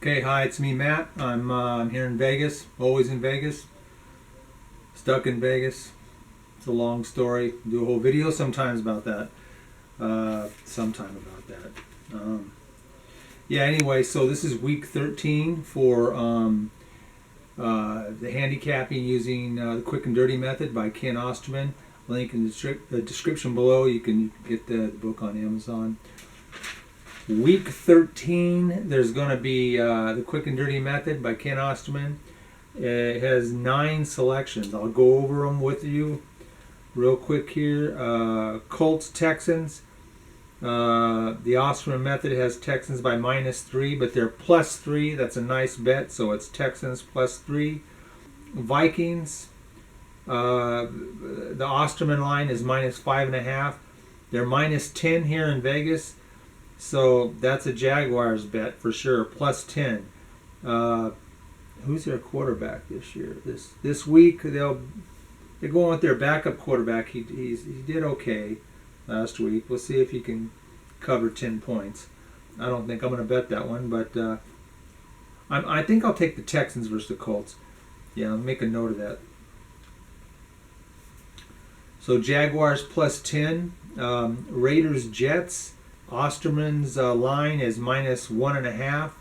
Okay, hi, it's me, Matt. I'm here in Vegas, always in Vegas, stuck in Vegas. It's a long story. Do a whole video sometimes about that. Sometime about that. Yeah, anyway, so this is week 13 for the handicapping using the quick and dirty method by Ken Osterman. Link in the description below. You can get the book on Amazon. Week 13, there's going to be the quick and dirty method by Ken Osterman. It has 9 selections. I'll go over them with you real quick here. Colts Texans. The Osterman method has Texans by -3, but they're +3. That's a nice bet, so it's Texans +3. Vikings. The Osterman line is -5.5. They're -10 here in Vegas. So that's a Jaguars bet for sure, +10. Who's their quarterback this year? This week they're going with their backup quarterback. He did okay last week. We'll see if he can cover 10 points. I don't think I'm going to bet that one, but I think I'll take the Texans versus the Colts. Yeah, I'll make a note of that. So Jaguars +10. Raiders Jets. Osterman's line is -1.5.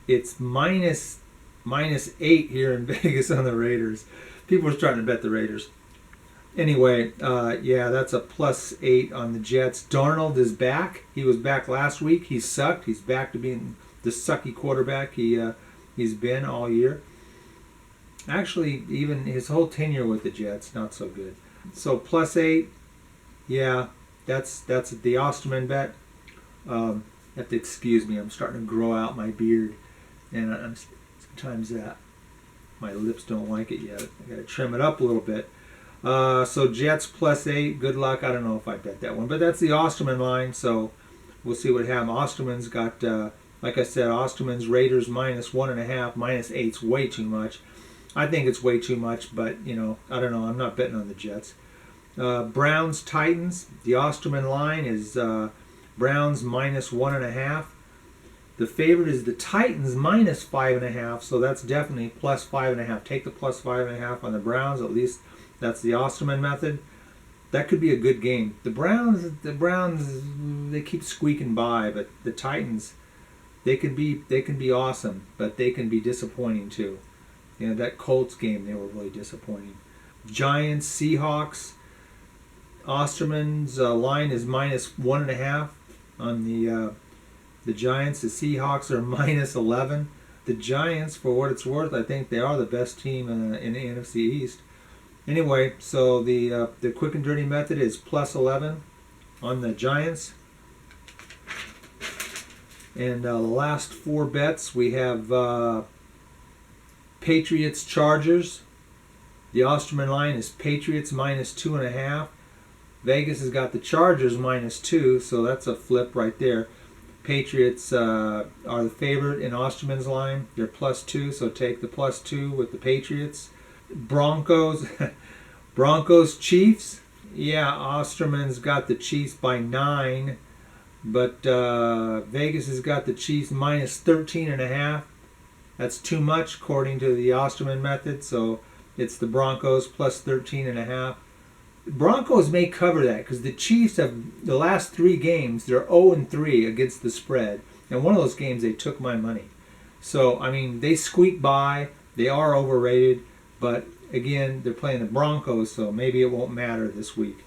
It's -8 here in Vegas on the Raiders. People are starting to bet the Raiders. Anyway, yeah, that's a +8 on the Jets. Darnold is back. He was back last week. He sucked. He's back to being the sucky quarterback he's been all year. Actually, even his whole tenure with the Jets, not so good. So +8, yeah. That's the Osterman bet. You have to excuse me. I'm starting to grow out my beard, and sometimes my lips don't like it yet. I got to trim it up a little bit. So Jets +8. Good luck. I don't know if I bet that one, but that's the Osterman line. So we'll see what happens. Osterman's got, like I said, Osterman's Raiders -1.5. -8's way too much. I think it's way too much, but I don't know. I'm not betting on the Jets. Browns Titans. The Osterman line is Browns -1.5. The favorite is the Titans -5.5, so that's definitely +5.5. Take the +5.5 on the Browns. At least that's the Osterman method. That could be a good game. The Browns, they keep squeaking by, but the Titans, they can be awesome, but they can be disappointing too. That Colts game, they were really disappointing. Giants Seahawks. Osterman's line is -1.5 on the Giants. The Seahawks are -11. The Giants, for what it's worth, I think they are the best team in the NFC East. Anyway, so the quick and dirty method is +11 on the Giants. And the last 4 bets, we have Patriots Chargers. The Osterman line is Patriots -2.5. Vegas has got the Chargers -2, so that's a flip right there. Patriots are the favorite in Osterman's line. They're +2, so take the +2 with the Patriots. Broncos, Chiefs. Yeah, Osterman's got the Chiefs by 9, but Vegas has got the Chiefs -13.5. That's too much according to the Osterman method, so it's the Broncos +13.5. Broncos may cover that because the Chiefs have the last 3 games, they're 0-3 against the spread, and one of those games they took my money. So I mean, they squeak by. They are overrated, but again, they're playing the Broncos, so maybe it won't matter this week,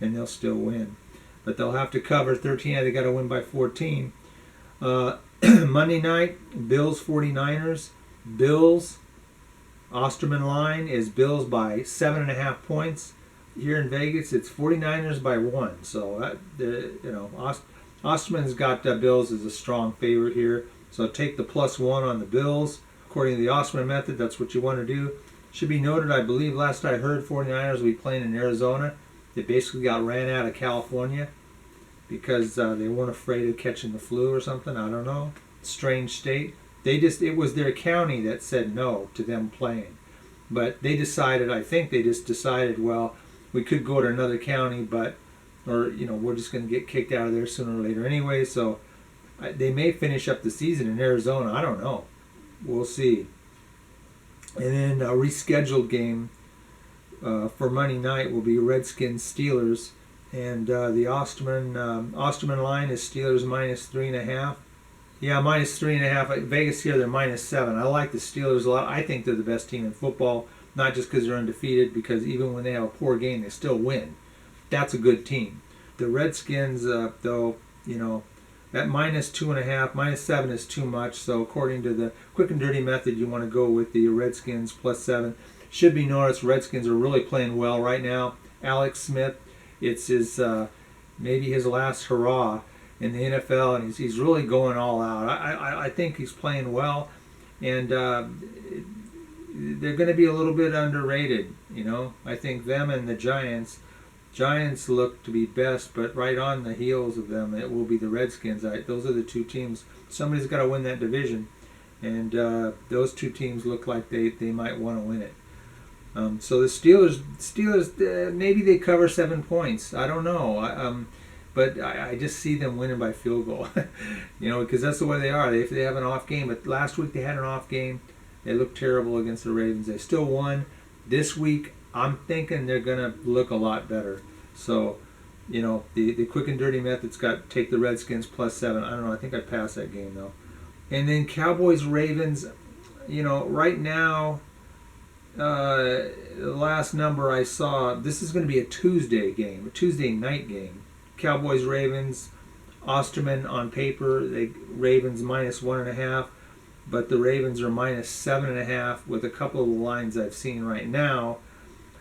and they'll still win. But they'll have to cover 13. They got to win by 14. Monday night, Bills 49ers. Bills. Osterman line is Bills by 7.5 points. Here in Vegas, it's 49ers by 1. So Osterman's got Bills as a strong favorite here. So take the +1 on the Bills. According to the Osterman method, that's what you want to do. Should be noted, I believe last I heard, 49ers will be playing in Arizona. They basically got ran out of California because they weren't afraid of catching the flu or something. I don't know. Strange state. It was their county that said no to them playing. But they decided, I think they just decided, well, we could go to another county, but we're just going to get kicked out of there sooner or later anyway. So They may finish up the season in Arizona. I don't know. We'll see. And then a rescheduled game for Monday night will be Redskins Steelers, and the Osterman line is Steelers -3.5. Yeah, -3.5. Vegas here they're -7. I like the Steelers a lot. I think they're the best team in football, not just because they're undefeated, because even when they have a poor game, they still win. That's a good team. The Redskins, though, at -2.5, -7 is too much. So according to the quick and dirty method, you want to go with the Redskins +7. Should be noticed, Redskins are really playing well right now. Alex Smith, it's his maybe his last hurrah in the NFL, and he's really going all out. I think he's playing well, and they're going to be a little bit underrated. I think them and the Giants look to be best, but right on the heels of them, it will be the Redskins. Those are the two teams. Somebody's got to win that division, and those two teams look like they might want to win it. So the Steelers, maybe they cover 7 points. I don't know. But I just see them winning by field goal, because that's the way they are. If they have an off game, but last week they had an off game. They looked terrible against the Ravens. They still won. This week, I'm thinking they're going to look a lot better. So, the quick and dirty method's got take the Redskins +7. I don't know. I think I'd pass that game, though. And then Cowboys, Ravens, right now, the last number I saw, this is going to be a Tuesday game, a Tuesday night game. Cowboys, Ravens, Osterman on paper, Ravens -1.5, but the Ravens are -7.5 with a couple of the lines I've seen right now,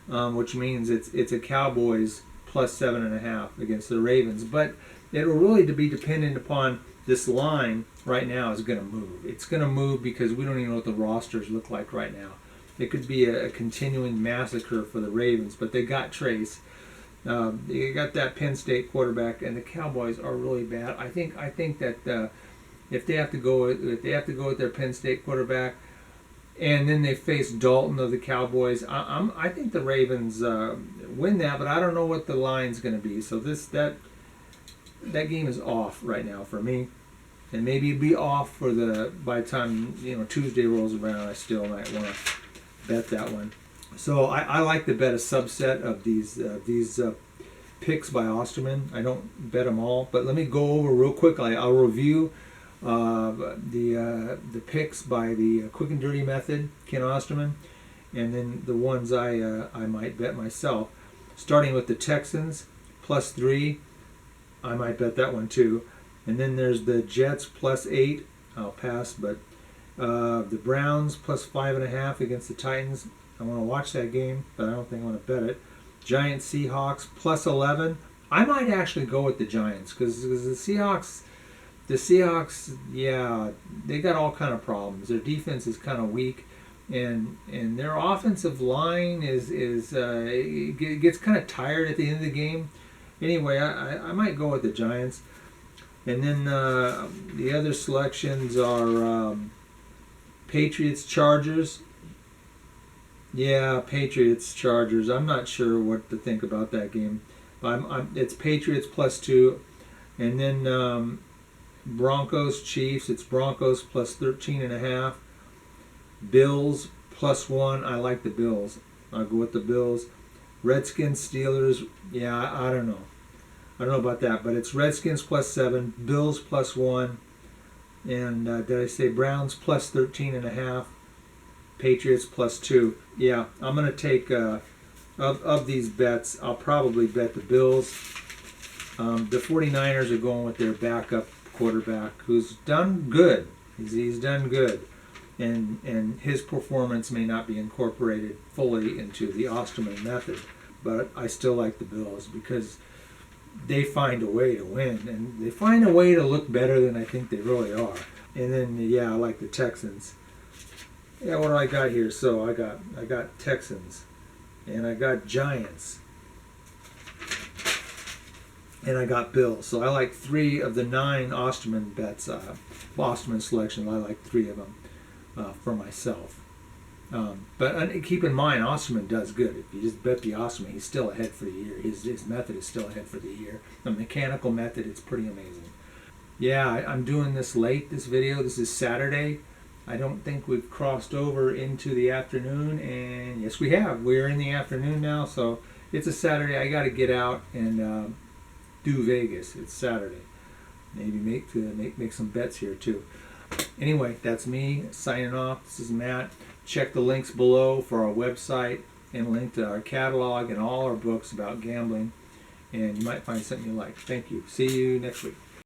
which means it's a Cowboys +7.5 against the Ravens. But it will really be dependent upon this line right now is going to move. It's going to move because we don't even know what the rosters look like right now. It could be a continuing massacre for the Ravens, but they got Trace. They got that Penn State quarterback, and the Cowboys are really bad. I think that if they have to go with their Penn State quarterback, and then they face Dalton of the Cowboys, I think the Ravens win that, but I don't know what the line's going to be. So that game is off right now for me, and maybe it'll be off by the time Tuesday rolls around. I still might want to bet that one. So I like to bet a subset of these picks by Osterman. I don't bet them all, but let me go over real quick. I'll review the picks by the quick and dirty method, Ken Osterman, and then the ones I might bet myself. Starting with the Texans +3, I might bet that one too. And then there's the Jets +8. I'll pass, but the Browns +5.5 against the Titans. I want to watch that game, but I don't think I want to bet it. Giants Seahawks +11. I might actually go with the Giants because the Seahawks, yeah, they got all kind of problems. Their defense is kind of weak, and their offensive line gets kind of tired at the end of the game. Anyway, I might go with the Giants. And then the other selections are Patriots Chargers. Yeah, Patriots Chargers. I'm not sure what to think about that game. It's Patriots +2, and then Broncos Chiefs. It's Broncos +13.5. Bills +1. I like the Bills. I'll go with the Bills. Redskins Steelers. Yeah, I don't know. I don't know about that, but it's Redskins +7, Bills +1, and did I say Browns +13.5, Patriots +2. Yeah, I'm going to take, of these bets, I'll probably bet the Bills. The 49ers are going with their backup quarterback, who's done good. He's done good, and his performance may not be incorporated fully into the Osterman method, but I still like the Bills because they find a way to win, and they find a way to look better than I think they really are. And then, yeah, I like the Texans. Yeah, what do I got here? So I got Texans, and I got Giants, and I got Bills. So I like 3 of the 9 Osterman bets, Osterman selection. I like 3 of them for myself. But keep in mind, Osterman does good. If you just bet the Osterman, he's still ahead for the year. His method is still ahead for the year. The mechanical method, it's pretty amazing. Yeah, I'm doing this late, this video. This is Saturday. I don't think we've crossed over into the afternoon, and yes, we have. We're in the afternoon now, so it's a Saturday. I got to get out and do Vegas. It's Saturday. Maybe make some bets here too. Anyway, that's me signing off. This is Matt. Check the links below for our website and a link to our catalog and all our books about gambling, and you might find something you like. Thank you. See you next week.